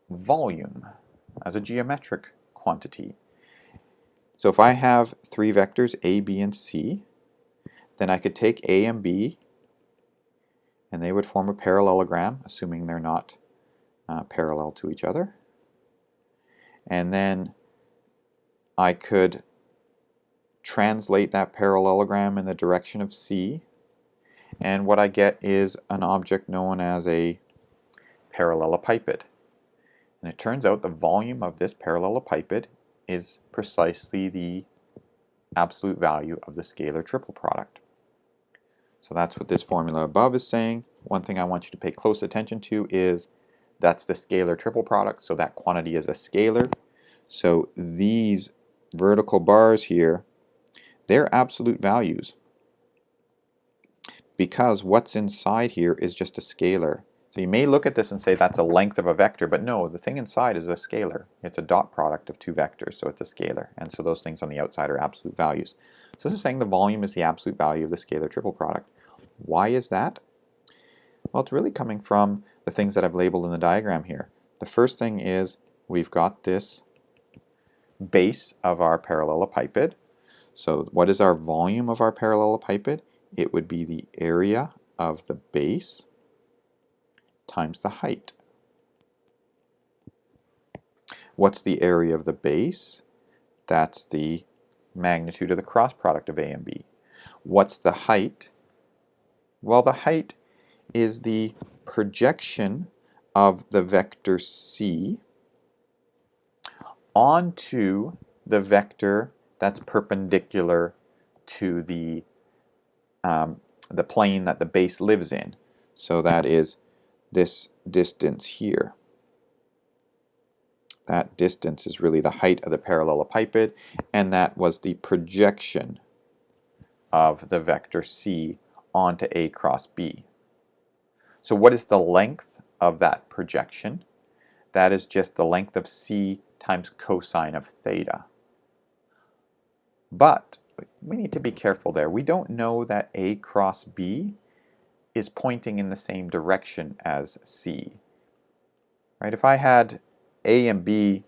volume, as a geometric quantity. So if I have 3 vectors, A, B, and C, then I could take A and B, and they would form a parallelogram, assuming they're not parallel to each other. And then I could translate that parallelogram in the direction of C, and what I get is an object known as a parallelepiped. And it turns out the volume of this parallelepiped is precisely the absolute value of the scalar triple product. So that's what this formula above is saying. One thing I want you to pay close attention to is that's the scalar triple product, so that quantity is a scalar. So these vertical bars here, they're absolute values, because what's inside here is just a scalar. So you may look at this and say that's a length of a vector, but no, the thing inside is a scalar. It's a dot product of 2 vectors, so it's a scalar. And so those things on the outside are absolute values. So this is saying the volume is the absolute value of the scalar triple product. Why is that? Well, it's really coming from the things that I've labeled in the diagram here. The first thing is we've got this base of our parallelepiped. So what is our volume of our parallelepiped? It would be the area of the base times the height. What's the area of the base? That's the magnitude of the cross product of A and B. What's the height? Well, the height is the projection of the vector C onto the vector that's perpendicular to the plane that the base lives in. So that is this distance here. That distance is really the height of the parallelepiped, and that was the projection of the vector C onto A cross B. So what is the length of that projection? That is just the length of C times cosine of theta. But we need to be careful there. We don't know that A cross B is pointing in the same direction as C. Right? If I had A and B,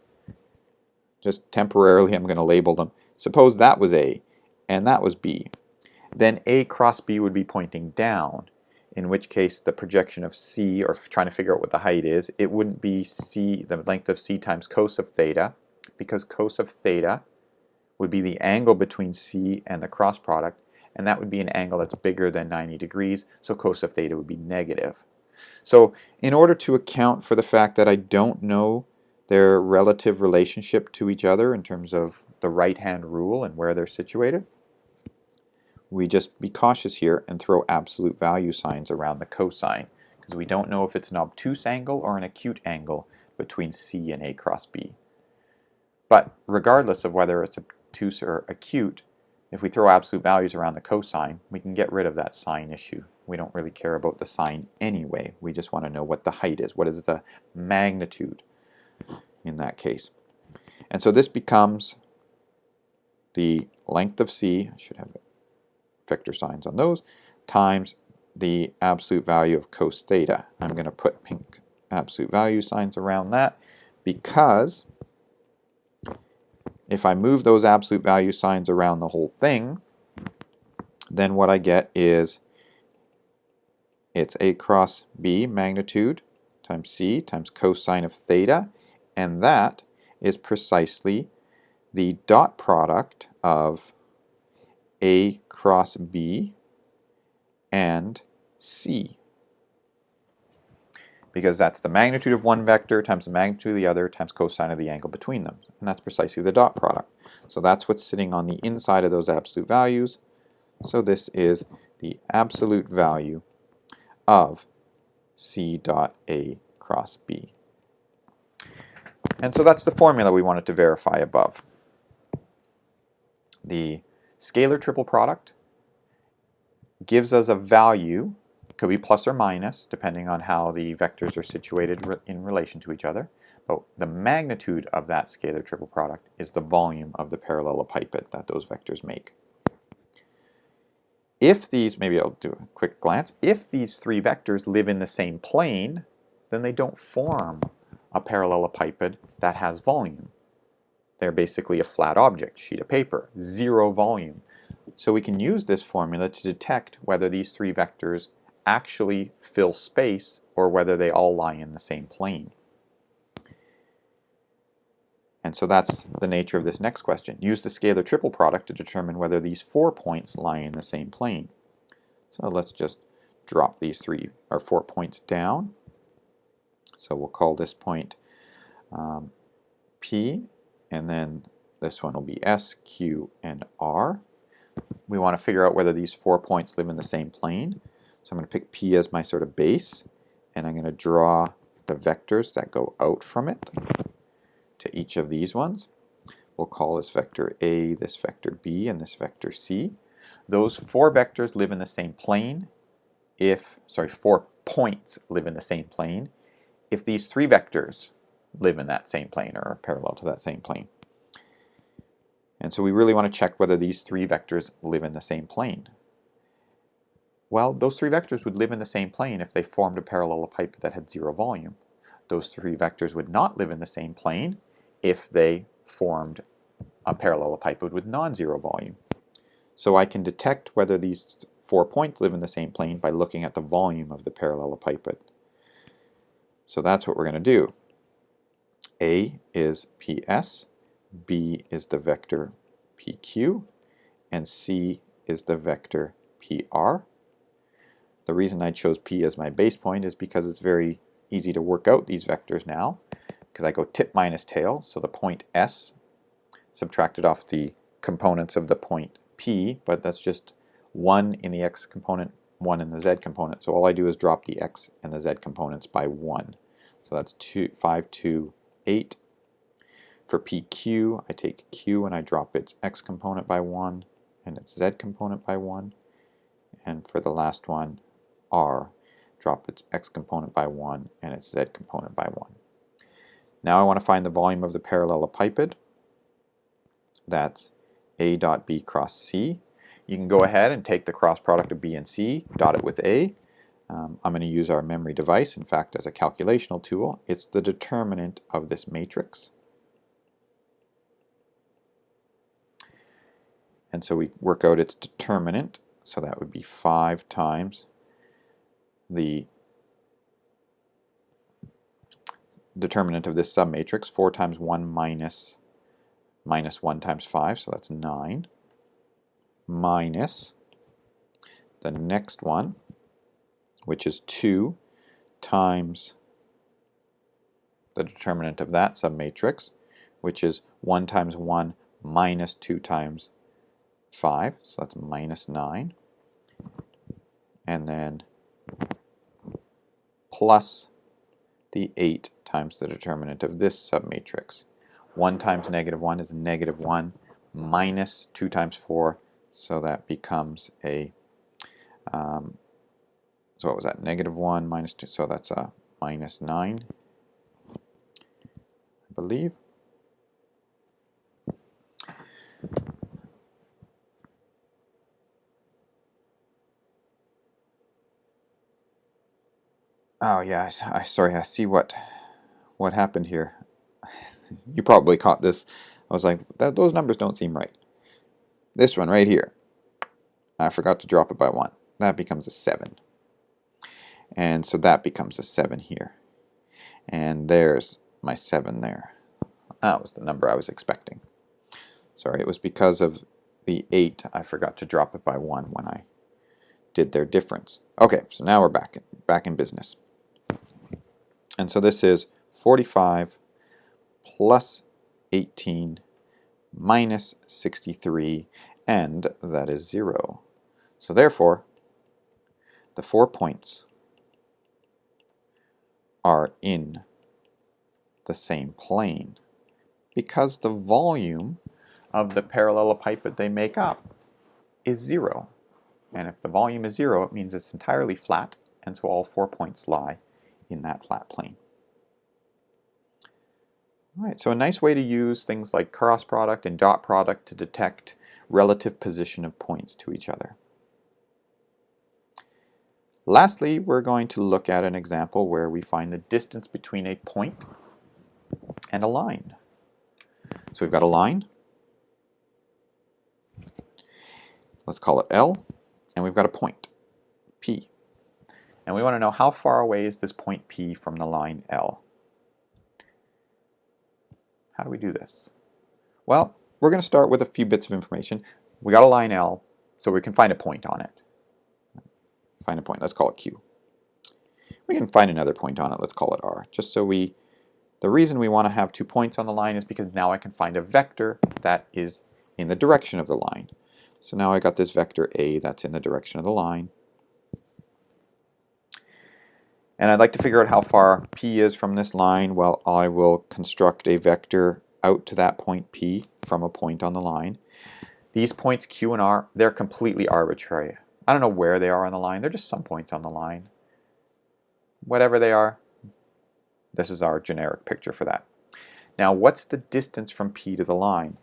just temporarily I'm going to label them. Suppose that was A and that was B. Then A cross B would be pointing down, in which case the projection of C, or trying to figure out what the height is, it wouldn't be C, the length of C times cos of theta, because cos of theta would be the angle between C and the cross product, and that would be an angle that's bigger than 90 degrees, so cos of theta would be negative. So in order to account for the fact that I don't know their relative relationship to each other in terms of the right-hand rule and where they're situated, we just be cautious here and throw absolute value signs around the cosine, because we don't know if it's an obtuse angle or an acute angle between C and A cross B. But regardless of whether it's obtuse or acute, if we throw absolute values around the cosine, we can get rid of that sine issue. We don't really care about the sine anyway. We just want to know what the height is. What is the magnitude in that case? And so this becomes the length of C, I should have vector signs on those, times the absolute value of cos theta. I'm going to put pink absolute value signs around that, because if I move those absolute value signs around the whole thing, then what I get is it's A cross B magnitude times C times cosine of theta, and that is precisely the dot product of A cross B and C. Because that's the magnitude of one vector times the magnitude of the other times cosine of the angle between them. And that's precisely the dot product. So that's what's sitting on the inside of those absolute values. So this is the absolute value of C dot A cross B. And so that's the formula we wanted to verify above. The scalar triple product gives us a value, could be plus or minus, depending on how the vectors are situated in relation to each other. But the magnitude of that scalar triple product is the volume of the parallelepiped that those vectors make. If these, maybe I'll do a quick glance, if these three vectors live in the same plane, then they don't form a parallelepiped that has volume. They're basically a flat object, sheet of paper, zero volume. So we can use this formula to detect whether these three vectors actually fill space or whether they all lie in the same plane. And so that's the nature of this next question. Use the scalar triple product to determine whether these 4 points lie in the same plane. So let's just drop these 4 points down. So we'll call this point P, and then this one will be S, Q, and R. We want to figure out whether these 4 points live in the same plane. So I'm going to pick P as my sort of base, and I'm going to draw the vectors that go out from it to each of these ones. We'll call this vector A, this vector B, and this vector C. Those 4 vectors live in the same plane if, 4 points live in the same plane if these 3 vectors live in that same plane or are parallel to that same plane. And so we really want to check whether these 3 vectors live in the same plane. Well, those 3 vectors would live in the same plane if they formed a parallelepiped that had 0 volume. Those 3 vectors would not live in the same plane if they formed a parallelepiped with non-zero volume. So I can detect whether these 4 points live in the same plane by looking at the volume of the parallelepiped. So that's what we're going to do. A is PS, B is the vector PQ, and C is the vector PR. The reason I chose P as my base point is because it's very easy to work out these vectors now, because I go tip minus tail, so the point S subtracted off the components of the point P, but that's just 1 in the X component, 1 in the Z component. So all I do is drop the X and the Z components by 1. So that's 5, 2, 8. For PQ, I take Q and I drop its X component by 1 and its Z component by 1. And for the last one, R, drop its X component by 1 and its Z component by 1. Now I want to find the volume of the parallelepiped. That's A dot B cross C. You can go ahead and take the cross product of B and C, dot it with A. I'm going to use our memory device, in fact, as a calculational tool. It's the determinant of this matrix. And so we work out its determinant, so that would be 5 times the determinant of this submatrix, 4 times 1 minus 1 times 5, so that's 9, minus the next one, which is 2 times the determinant of that submatrix, which is 1 times 1 minus 2 times 5, so that's minus 9, and then plus the 8 times the determinant of this submatrix. 1 times negative 1 is negative 1 minus 2 times 4, so that becomes a, so what was that, negative 1 minus 2, so that's a minus 9, I believe. Oh yeah, sorry, I see what happened here. You probably caught this. I was like, those numbers don't seem right. This one right here, I forgot to drop it by 1. That becomes a 7. And so that becomes a 7 here. And there's my 7 there. That was the number I was expecting. Sorry, it was because of the 8, I forgot to drop it by 1 when I did their difference. Okay, so now we're back in business. And so this is 45 plus 18 minus 63, and that is 0. So therefore, the 4 points are in the same plane because the volume of the parallelepiped they make up is 0. And if the volume is 0, it means it's entirely flat, and so all 4 points lie in that flat plane. All right, so a nice way to use things like cross product and dot product to detect relative position of points to each other. Lastly, we're going to look at an example where we find the distance between a point and a line. So we've got a line. Let's call it L, and we've got a point, P. And we want to know how far away is this point P from the line L. How do we do this? Well, we're going to start with a few bits of information. We got a line L, so we can find a point on it. Find a point, let's call it Q. We can find another point on it, let's call it R. Just so the reason we want to have 2 points on the line is because now I can find a vector that is in the direction of the line. So now I got this vector A that's in the direction of the line. And I'd like to figure out how far P is from this line. Well, I will construct a vector out to that point P from a point on the line. These points Q and R, they're completely arbitrary. I don't know where they are on the line. They're just some points on the line. Whatever they are, this is our generic picture for that. Now, what's the distance from P to the line?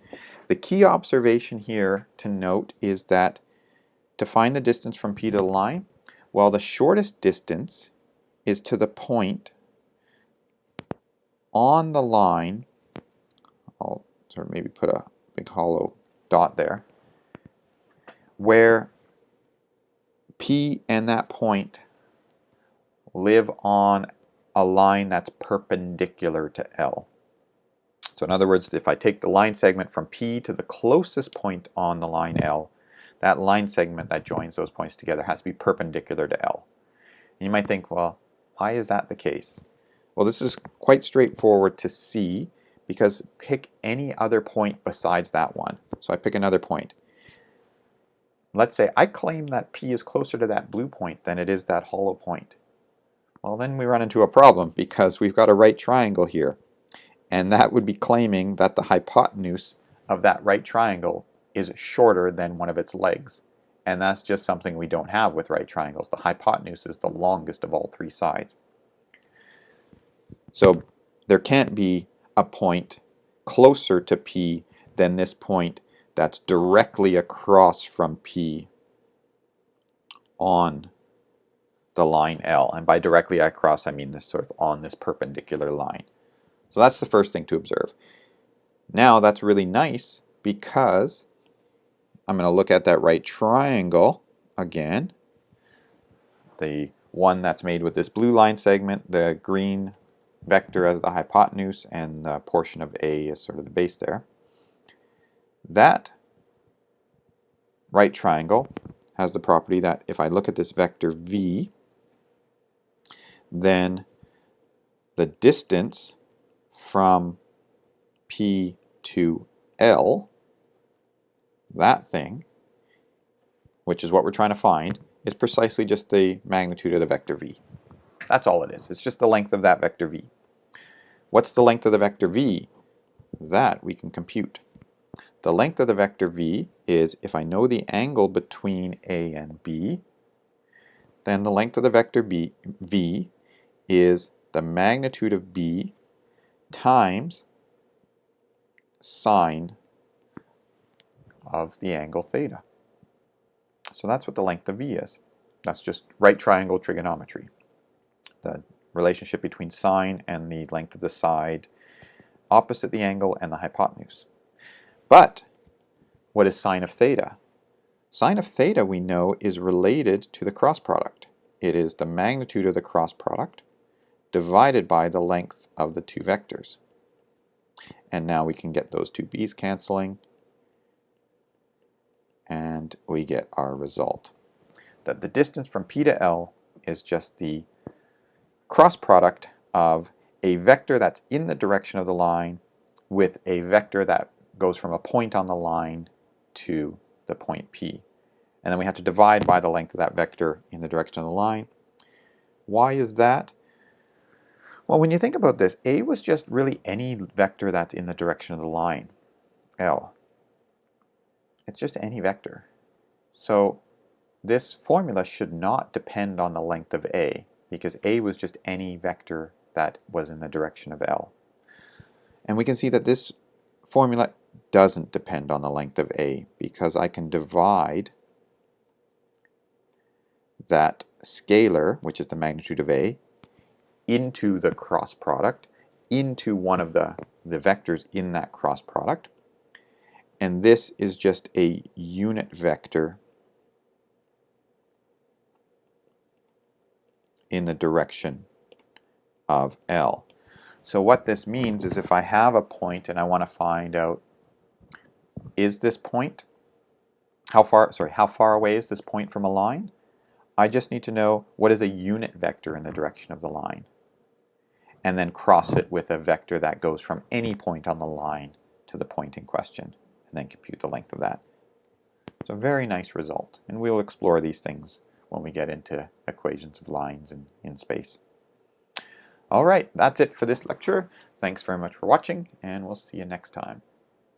The key observation here to note is that to find the distance from P to the line, well, the shortest distance is to the point on the line. I'll sort of maybe put a big hollow dot there, where P and that point live on a line that's perpendicular to L. So in other words, if I take the line segment from P to the closest point on the line L, that line segment that joins those points together has to be perpendicular to L. And you might think, well, why is that the case? Well, this is quite straightforward to see because pick any other point besides that one. So I pick another point. Let's say I claim that P is closer to that blue point than it is that hollow point. Well, then we run into a problem because we've got a right triangle here. And that would be claiming that the hypotenuse of that right triangle is shorter than one of its legs. And that's just something we don't have with right triangles. The hypotenuse is the longest of all 3 sides. So there can't be a point closer to P than this point that's directly across from P on the line L. And by directly across, I mean this sort of on this perpendicular line. So that's the first thing to observe. Now that's really nice because I'm going to look at that right triangle again. The one that's made with this blue line segment, the green vector as the hypotenuse, and the portion of A is sort of the base there. That right triangle has the property that if I look at this vector V, then the distance from P to L, that thing, which is what we're trying to find, is precisely just the magnitude of the vector V. That's all it is. It's just the length of that vector V. What's the length of the vector V? That we can compute. The length of the vector V is, if I know the angle between A and B, then the length of the vector V is the magnitude of B times sine of the angle theta. So that's what the length of V is. That's just right triangle trigonometry. The relationship between sine and the length of the side opposite the angle and the hypotenuse. But what is sine of theta? Sine of theta, we know, is related to the cross product. It is the magnitude of the cross product divided by the length of the 2 vectors. And now we can get those 2 b's canceling. and we get our result. That the distance from P to L is just the cross product of a vector that's in the direction of the line with a vector that goes from a point on the line to the point P. And then we have to divide by the length of that vector in the direction of the line. Why is that? Well, when you think about this, A was just really any vector that's in the direction of the line, L. It's just any vector. So this formula should not depend on the length of A, because A was just any vector that was in the direction of L. And we can see that this formula doesn't depend on the length of A, because I can divide that scalar, which is the magnitude of A, into the cross product, into one of the vectors in that cross product. And this is just a unit vector in the direction of L. So what this means is if I have a point and I want to find out, is this point, how far away is this point from a line? I just need to know what is a unit vector in the direction of the line, and then cross it with a vector that goes from any point on the line to the point in question, and then compute the length of that. It's a very nice result, and we'll explore these things when we get into equations of lines in space. All right, that's it for this lecture. Thanks very much for watching, and we'll see you next time.